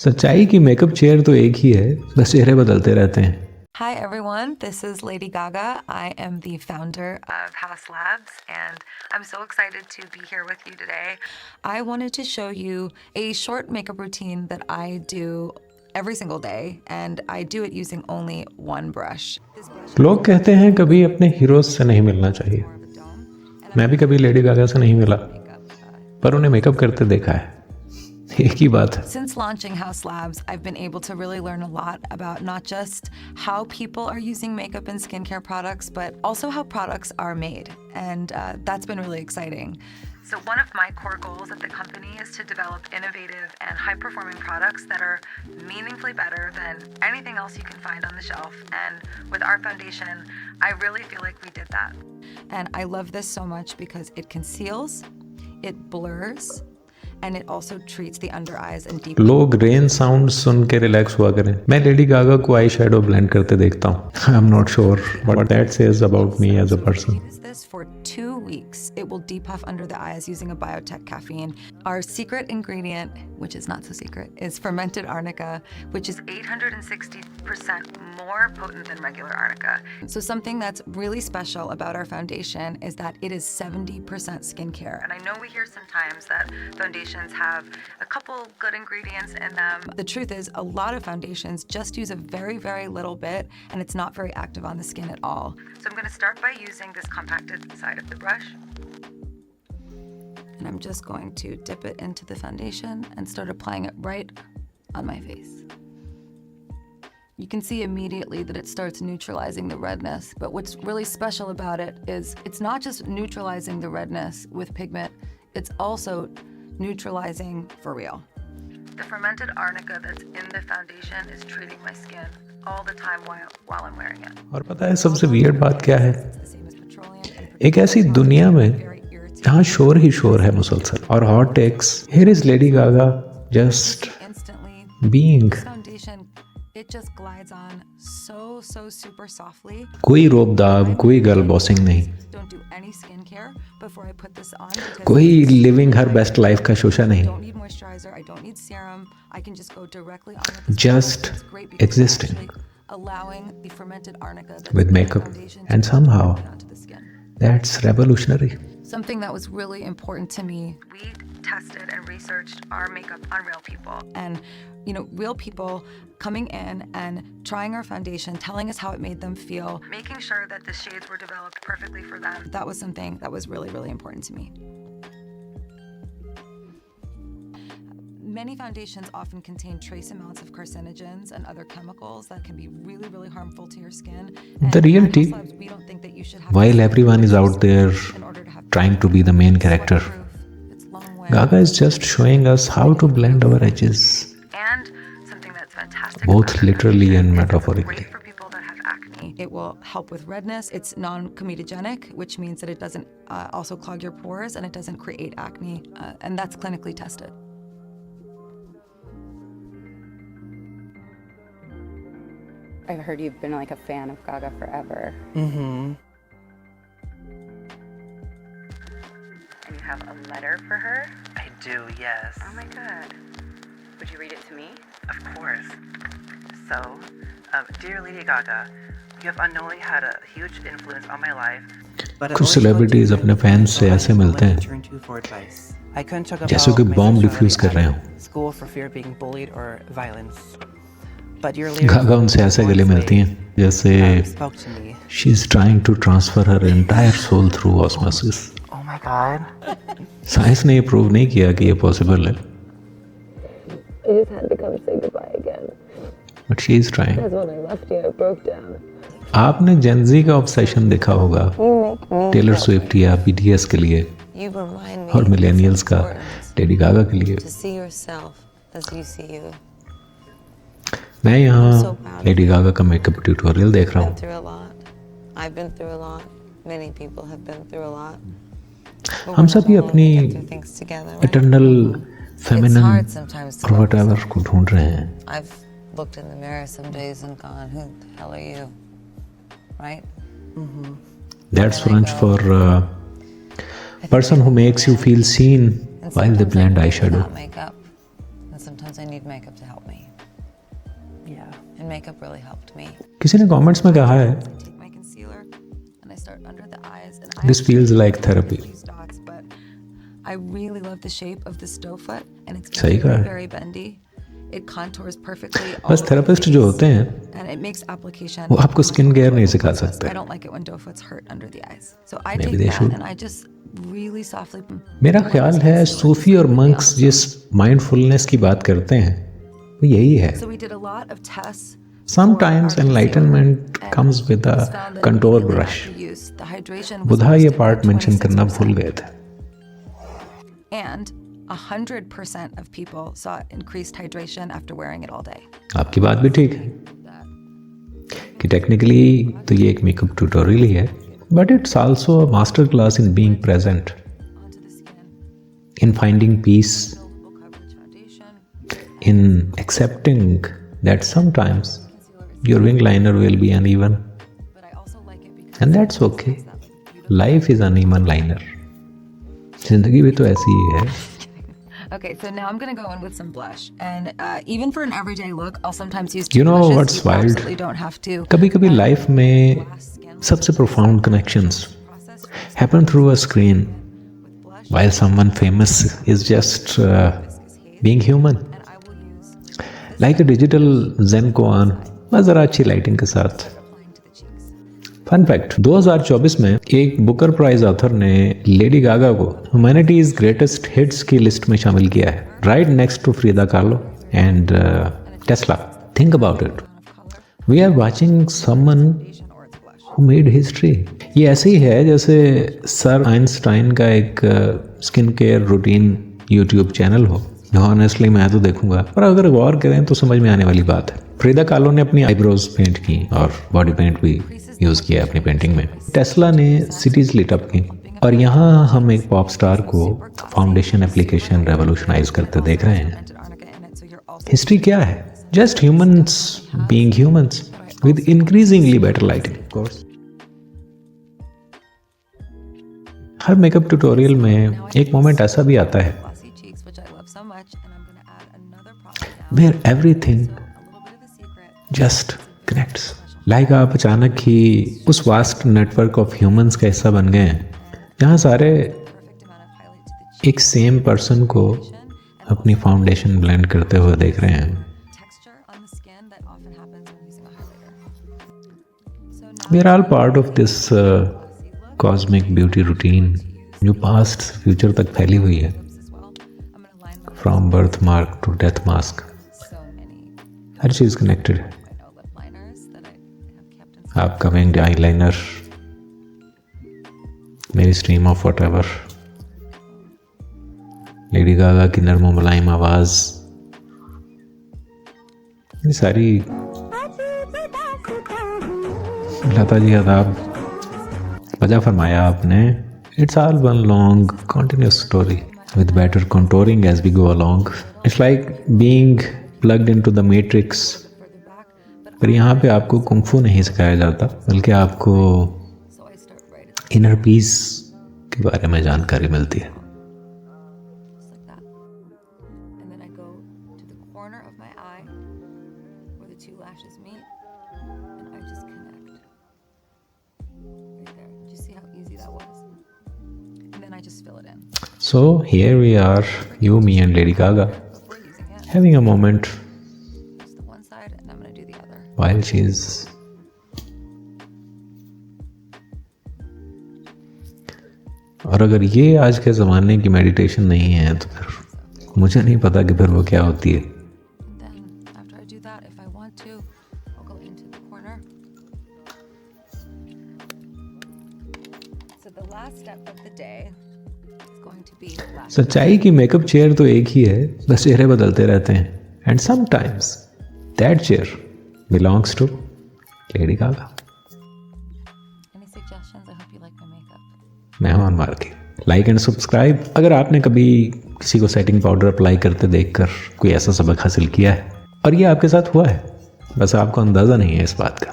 सच्चाई की makeup chair तो एक ही है, बस चेहरे बदलते रहते हैं. Hi everyone, this is Lady Gaga. I am the founder of House Labs and I'm so excited to be here with you today. I wanted to show you a short makeup routine that I do every single day and I do it using only one brush. लोग कहते हैं कभी अपने heroes से नहीं मिलना चाहिए. मैं भी कभी लेडी गागा से नहीं मिला, पर उन्हें मेकअप करते देखा है. एक ही बात है. Since launching House Labs, I've been able to really learn a lot about not just how people are using makeup and skincare products, but also how products are made. And that's been really exciting. So one of my core goals at the company is to develop innovative and high-performing products that are meaningfully better than anything else you can find on the shelf. And with our foundation, I really feel like we did that. And I love this so much because it conceals, it blurs, and it also treats the under eyes and deep. लोग rain sound सुन के relax हुआ करें. मैं lady Gaga को eye shadow blend करते देखता हूँ. I am not sure what that says about me as a person. This for 2 weeks. It will depuff under the eyes using a biotech caffeine. Our secret ingredient, which is not so secret, is fermented arnica, which is 860% more potent than regular arnica. So something that's really special about our foundation is that it is 70% skincare. And I know we hear sometimes that foundations have a couple good ingredients in them. The truth is, a lot of foundations just use a very, very little bit, and it's not very active on the skin at all. So I'm going to start by using this compacted side of the brush. And I'm just going to dip it into the foundation and start applying it right on my face. You can see immediately that it starts neutralizing the redness, but what's really special about it is it's not just neutralizing the redness with pigment, it's also neutralizing for real. The fermented arnica that's in the foundation is treating my skin all the time while I'm wearing it. और पता है सबसे weird बात क्या है? एक ऐसी दुनिया में जहाँ शोर ही शोर है मुसलसल और hot takes. Here is Lady Gaga just being. It just glides on so super softly. कोई रोब दाब, कोई गर्ल बॉसिंग नहीं. Don't do any skincare before I put this on. कोई लिविंग हर बेस्ट लाइफ का शोशा नहीं. I don't need moisturizer, I don't need serum. I can just go directly on with this. Just existing. Allowing the fermented arnica with makeup, and somehow that's revolutionary. Something that was really important to me. We tested and researched our makeup on real people. And, real people coming in and trying our foundation, telling us how it made them feel, making sure that the shades were developed perfectly for them. That was something that was really, really important to me. Many foundations often contain trace amounts of carcinogens and other chemicals that can be really, really harmful to your skin. The reality, while everyone is out there trying to be the main character, Gaga is just showing us how to blend our edges, and something that's fantastic, both literally and metaphorically. For people that have acne, it will help with redness. It's non-comedogenic, which means that it doesn't also clog your pores and it doesn't create acne, and that's clinically tested. I've heard you've been like a fan of Gaga forever. Mm-hmm. And you have a letter for her? I do, yes. Oh my God. Would you read it to me? Of course. So, dear Lady Gaga, you have unknowingly had a huge influence on my life. कुछ celebrities अपने fans से ऐसे मिलते हैं जैसे कि bomb diffuse कर रहे हो. गागा उनसे ऐसे गले मिलती हैं जैसे she is trying to transfer her entire soul through osmosis. Oh my God. Science ने ये प्रूव नहीं किया कि ये पॉसिबल है. I just had to come say goodbye again. But she is trying. Because when I left you, I broke down. आपने Gen Z का obsession देखा होगा टेलर स्विफ्ट या बीटीएस के लिए और मिलेनियल्स का लेडी गागा के लिए. मैं यहाँ लेडी गागा का मेकअप ट्यूटोरियल देख रहा हूँ. हम सभी अपनी इटर्नल फेमिनिन और व्हाटएवर को ढूंढ रहे हैं. I've looked in the mirror some days and gone, who the hell are you? Right? Mm-hmm. That's French for person who makes you feel seen while they blend eyeshadow. Makeup. And sometimes sometimes I need makeup to help me. Yeah. And makeup really helped me. किसी ने comments में कहा है Take my concealer and I start under the eyes. And this feels like therapy. these dots, but I really love the shape of the stow foot, and it's सही कहा very, है. very bendy. It contours perfectly. all बस over the therapist face, जो होते हैं and it makes application. वो आपको skin care नहीं सिखा सकते. I don't like it when doe foots hurt under the eyes, so I Maybe take they that should. and I just really softly. मेरा ख्याल है सूफी और मंक्स जिस माइंडफुलनेस की बात करते हैं वो यही है. So we did a lot of tests. Sometimes enlightenment comes with a contour brush. बुधा ये पार्ट मेंशन करना भूल गए थे. And 100% of people saw increased hydration after wearing it all day. आपकी बात भी ठीक है कि टेक्निकली तो ये एक मेकअप ट्यूटोरियल ही है, but it's also a master class in being present, Onto the skin. In finding peace, Buildable coverage foundation. in accepting that sometimes your wing liner will be uneven, But I also like it because and that's okay. Life is uneven liner. जिंदगी भी तो ऐसी ही है. Okay, so now I'm gonna go in with some blush, and even for an everyday look, I'll sometimes use You two know blushes. what's You wild? absolutely don't have to. कभी कभी life में सबसे profound connections Process happen through a screen with blush, while someone famous is just being human, and I will use like a digital zen koan, बस ज़रा अच्छी lighting के साथ. applying to the cheeks. Fun fact, 2024 में एक Booker prize author ने Lady Gaga को humanity's greatest hits की लिस्ट में शामिल किया है, right next to Frida Kahlo and Tesla. Think about it, we are watching someone Or it's blush. Who made history. ये ऐसे ही है जैसे सर आइंस्टाइन का एक skin care routine YouTube channel हो. ऑनेस्टली मैं तो देखूंगा, पर अगर गौर करें तो समझ में आने वाली बात है. फ्रीदा कार्लो ने अपनी आईब्रोज पेंट की और बॉडी पेंट भी यूज़ किया अपनी पेंटिंग में. टेस्ला ने सिटीज लिट अप की, और यहाँ हम एक पॉप स्टार को फाउंडेशन एप्लीकेशन रेवोल्यूशनाइज करते देख रहे हैं. Fermented arnica in it, so you're also history क्या है? Just humans being humans with increasingly better lighting. Of course her makeup tutorial में एक मोमेंट ऐसा भी आता है glossy cheeks, which I love so much, and I'm gonna add another product now. Where everything A little bit of the secret. Just connects. Like आप अचानक ही उस vast network of humans का हिस्सा बन गए हैं जहाँ सारे Perfect amount of highlight to the cheek. एक सेम पर्सन को अपनी फाउंडेशन ब्लेंड करते हुए देख रहे हैं. Texture on the skin that often happens when using a highlighter. So now we are all part of this cosmic beauty routine जो past से फ्यूचर तक फैली हुई है, as well. I'm gonna line with from birthmark to death mask. so many हर चीज़ connected है. lip liners that I have kept in आपका विंग आईलाइनर, मेरी stream of whatever, Lady Gaga की नर्म मुलायम आवाज़, ये सारी. लता जी आदाब, वजह फरमाया आपने. It's all one long continuous story with better contouring as we go along. It's like being plugged into the matrix. further back, but पर यहाँ पे आपको कुंफू नहीं सिखाया जाता, बल्कि आपको so I start right at inner peace के बारे में जानकारी मिलती है. just like that. And then I go to the corner of my eye where the two lashes meet, and I just connect. Right there. Did you see how easy that was? And then I just fill it in. So here we are, you, me and Lady Gaga, Before using it, having a moment just the one side, and I'm gonna do the other. while she's और अगर ये आज के ज़माने की meditation नहीं है तो फिर मुझे नहीं पता कि फिर वो क्या होती है. And then after I do that, if I want to, I'll go into the corner. So the last step of the day is going to be lash. सच्चाई की मेकअप चेयर तो एक ही है, बस चेहरे बदलते रहते हैं. And sometimes that chair belongs to Lady Gaga. Any suggestions? I hope you like my makeup. मेहमान मार के लाइक एंड सब्सक्राइब. अगर आपने कभी किसी को सेटिंग पाउडर अप्लाई करते देखकर कोई ऐसा सबक हासिल किया है और ये आपके साथ हुआ है, बस आपको अंदाज़ा नहीं है इस बात का.